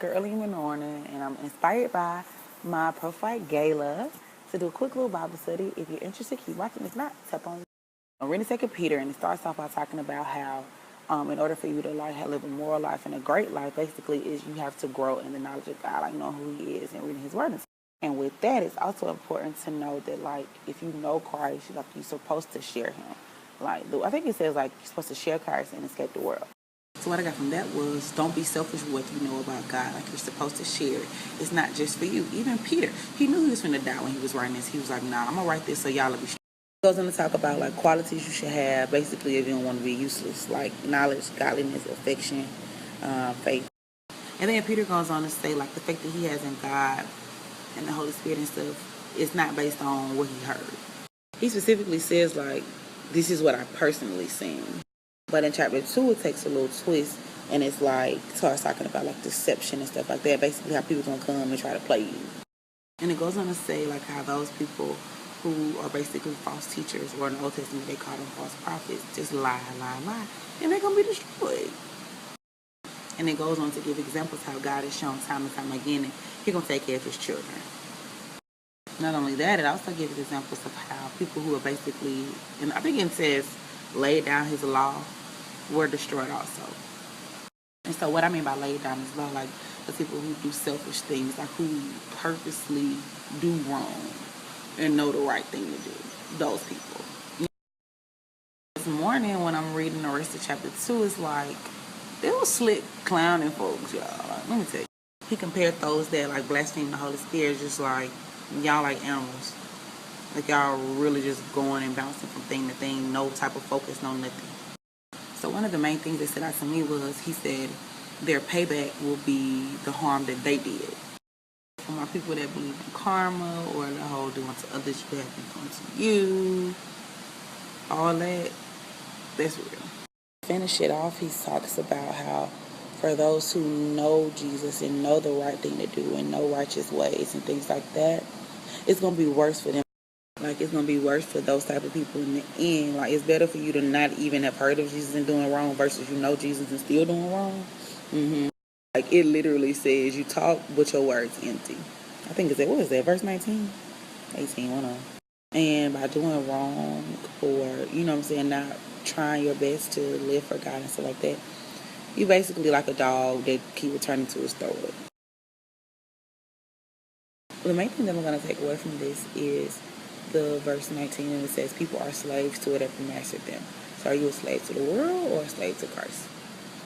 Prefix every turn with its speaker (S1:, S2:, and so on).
S1: early in the morning, and I'm inspired by my Prophet Gala to do a quick little Bible study. If you're interested, keep watching. If not, tap on. I'm reading 2 Peter, and it starts off by talking about how, in order for you to live a moral life and a great life, basically, is you have to grow in the knowledge of God, like knowing who He is and reading His Word. And with that, it's also important to know that, like, if you know Christ, like, you're supposed to share Him. Like, I think it says, like, you're supposed to share Christ and escape the world. So what I got from that was, don't be selfish with what you know about God. Like, you're supposed to share it. It's not just for you. Even Peter, he knew he was going to die when he was writing this. He was like, nah, I'm going to write this so y'all will be strong. He goes on to talk about, like, qualities you should have, basically, if you don't want to be useless. Like, knowledge, godliness, affection, faith. And then Peter goes on to say, like, the faith that he has in God and the Holy Spirit and stuff is not based on what he heard. He specifically says, like, this is what I personally seen. But in chapter 2, it takes a little twist, and it's like, starts talking about, like, deception and stuff like that. Basically, how people gonna come and try to play you. And it goes on to say, like, how those people who are basically false teachers, or in the Old Testament, they call them false prophets, just lie, and they're gonna be destroyed. And it goes on to give examples how God has shown time and time again that He's gonna take care of His children. Not only that, it also gives examples of how people who are basically, and I think it says, laid down His law, were destroyed also. And so what I mean by laid down His law, like the people who do selfish things, like who purposely do wrong and know the right thing to do. Those people. This morning when I'm reading the rest of chapter 2, it's like, they were slick clowning folks, y'all. Like, let me tell you. He compared those that like blaspheme the Holy Spirit, just like, y'all like animals. Like, y'all really just going and bouncing from thing to thing, no type of focus, no nothing. So one of the main things that stood out to me was, he said their payback will be the harm that they did. For my people that believe in karma, or the whole do unto others you have been done to you, all that, that's real. Finish it off, he talks about how for those who know Jesus and know the right thing to do and know righteous ways and things like that, it's going to be worse for them. Like, it's going to be worse for those type of people in the end. Like, it's better for you to not even have heard of Jesus and doing wrong versus you know Jesus and still doing wrong. Like, it literally says you talk, but your words empty. I think it's that, what is that, verse 19? 18, one on. And by doing wrong, or, you know what I'm saying, not trying your best to live for God and stuff like that, you basically like a dog that keep returning to his throat. The main thing that I'm going to take away from this is the verse 19, and it says people are slaves to whatever mastered them. So are you a slave to the world or a slave to Christ?